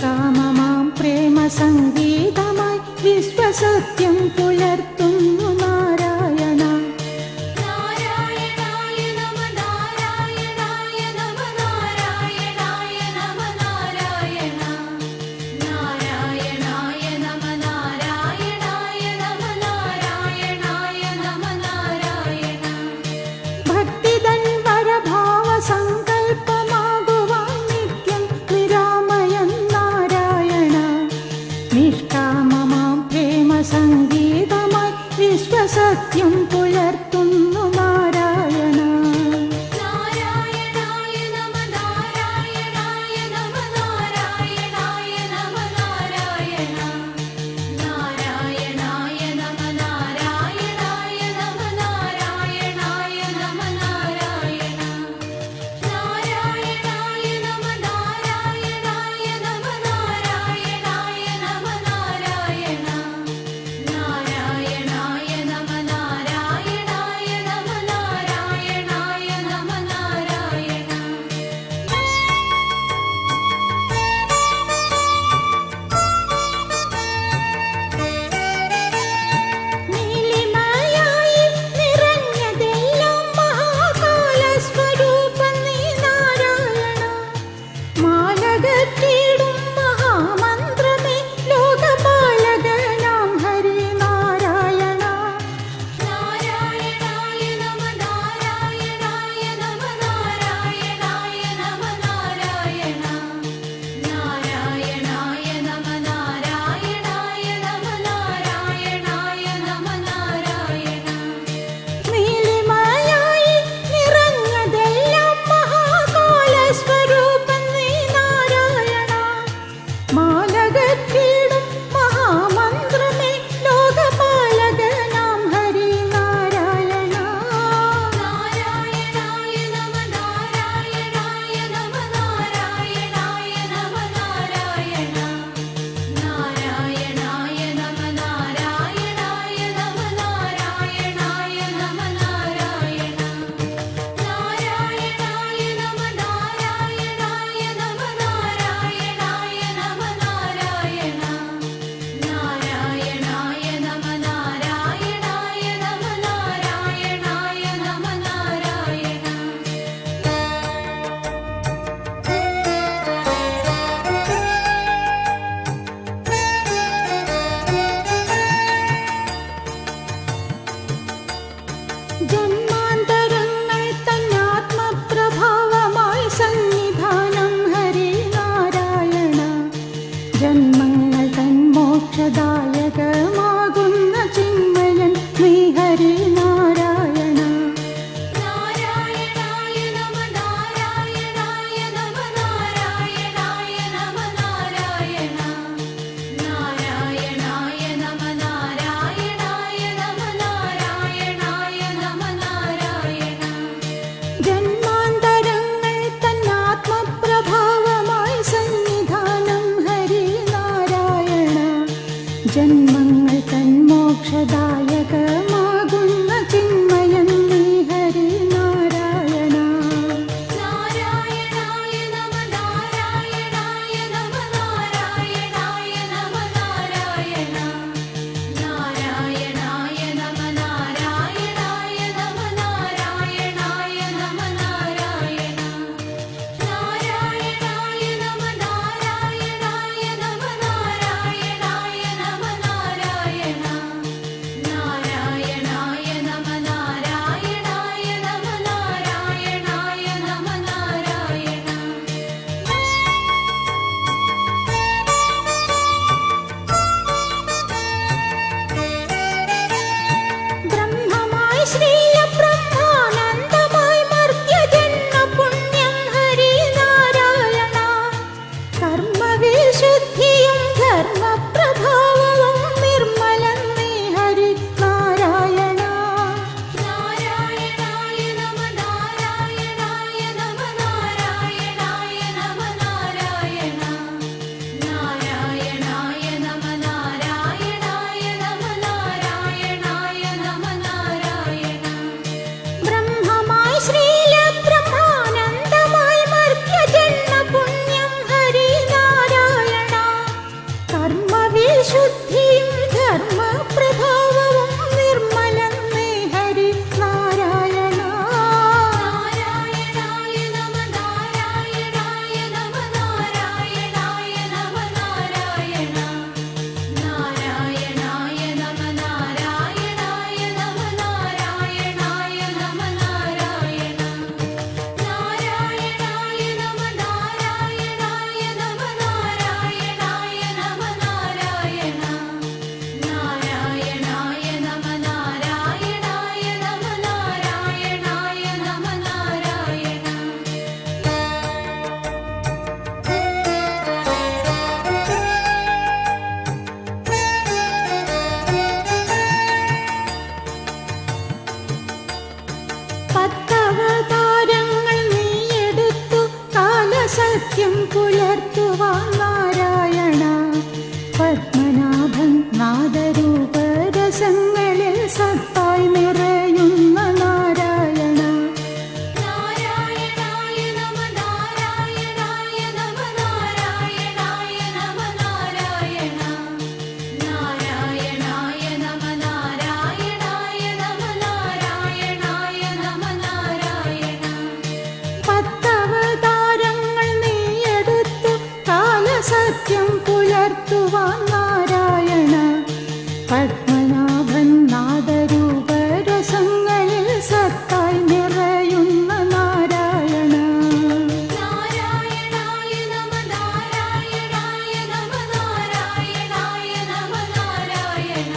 നിഷ്കാമമാം പ്രേമ സംഗീതമായി വിശ്വസത്യം പുലർത്തുന്നു നാരായണ. നാരായണായ നമ നാരായണായ നമ നാരായണായ നമ നാരായണ. നാരായണായ നമ നാരായണായ നമ നാരായണായ നമ നാരായണ. ഭക്തിതൻ വരഭാവ സങ്കല്പമാകുവാൻ നിത്യം നിരാമയൻ നാരായണ. നിഷ്കാമമാം പ്രേമ സംഗീതമായി സത്യം പുലർത്തുവാൻ നാരായണ പത്മനാഭൻ നാദരൂപരസങ്ങളിൽ സത്തായി നിറയുന്ന നാരായണ നാരായണായ നമ നാരായണായ നമ നാരായണായ നമ നാരായണ നാരായണായ നമ നാരായണായ നമ നാരായണായ നമ നാരായണ പത്തവതാരങ്ങൾ നീയെടുത്തു കാലസത്യം പുലർത്തുവാൻ നാരായണ പത്മനാഭൻ നാദരൂപരസങ്ങളിൽ സത്തായി നിറയുന്ന നാരായണ നാരായണായ നമ നാരായണായ നമ നാരായണായ നമ നാരായണ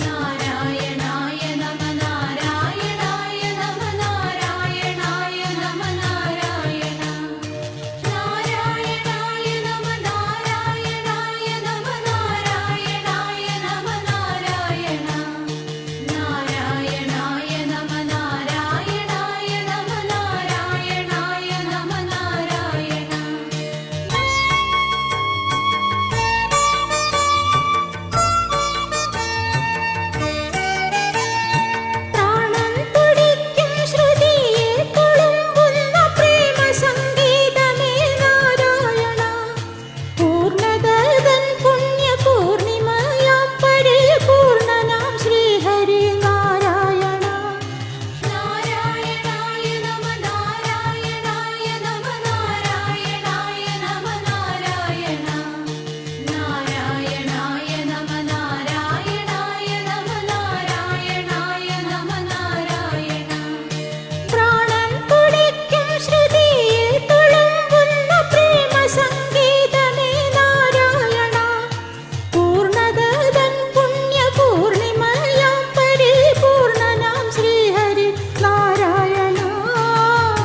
നാരായണായ നമ നാരായണായ നമ നാരായണായ നമ നാരായണ നാരായണായ നമ നാരായണായ നമ നാരായണായ നമ നാരായണ നാരായണായ നമ നാരായണായ നമ നാരായണായ നമ നാരായണ പ്രാണൻ തുടിക്കും ശ്രുതിയെ തുളുമ്പുന്ന പ്രേമ സംഗീതമേ നാരായണ പൂർണ്ണതൻ പുണ്യ പൂർണിമയാം പരിപൂർണനാം ശ്രീഹരി നാരായണ നാരായണായ നമ നാരായണായ നമ നാരായണായ നമ നാരായണ നാരായണായ നമ നാരായണായ നമ നാരായണായ നമ നാരായണ പ്രാണൻ തുടിക്കും ശ്രുതിയെ തുളുമ്പുന്ന പ്രേമ സംഗീതമേ നാരായണ പൂർണ്ണതൻ പുണ്യ പൂർണിമയാം പരിപൂർണനാം ശ്രീഹരി നാരായണ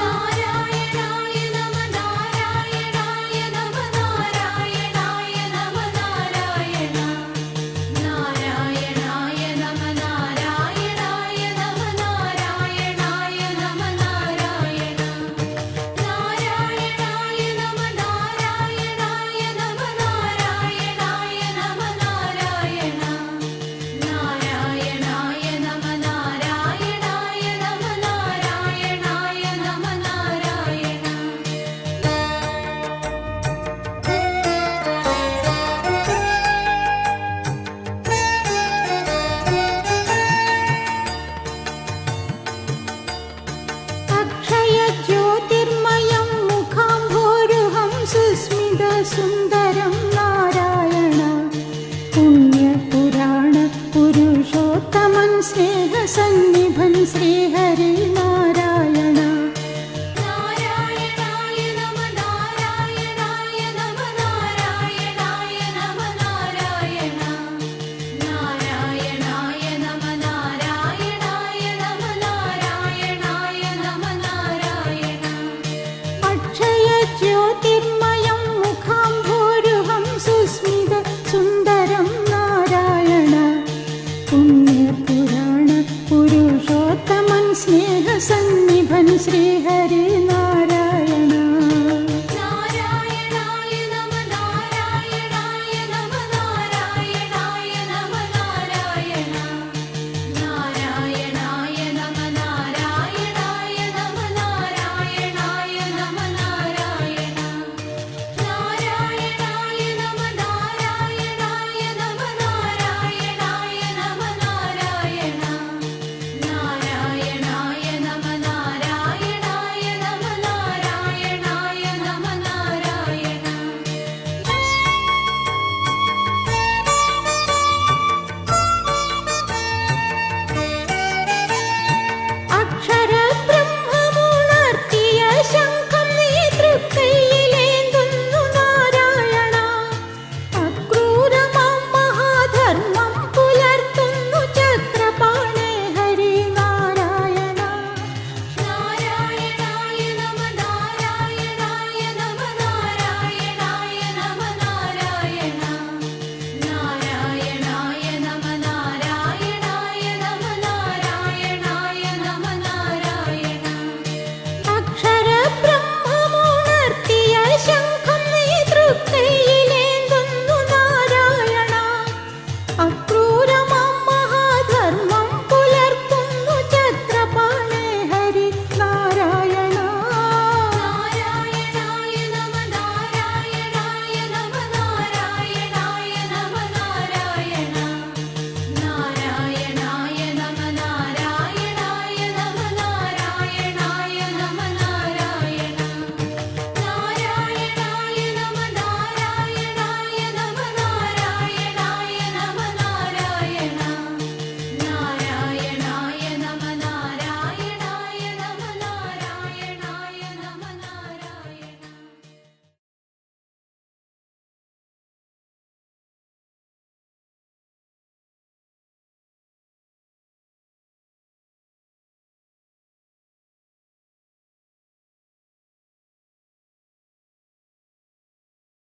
നാരായണായ നമ നാരായണായ നമ നാരായണായ നമ നാരായണ നാരായണായ നമ നാരായണായ നമ നാരായണായ നമ നാരായണ നാരായണായ നമ നാരായണായ നമ നാരായണായ നമ നാരായണ നാരായണായ നമ നാരായണായ നമ നാരായണായ നമ നാരായണ അക്ഷയ ജ്യോതിർമയം മുഖാംഭോരുഹം സുസ്മിത സുന്ദരം നാരായണ പുണ്യപുരാണ പുരുഷോത്തമൻ സ്നേഹസന്നിഭൻ ശ്രീഹരി നാരായണ നാരായണായ നമ നാരായണായ നമ നാരായണായ നമ നാരായണ നാരായണായ നമ നാരായണായ നമ നാരായണായ നമ നാരായണ അക്ഷയ ജ്യോതിർമയം മുഖാംഭോരുഹം സുസ്മിത സുന്ദരം നാരായണ പുണ്യപുരാണ പുരുഷോത്തമൻ സ്നേഹസന്നിഭൻ ശ്രീഹരി നാരായണ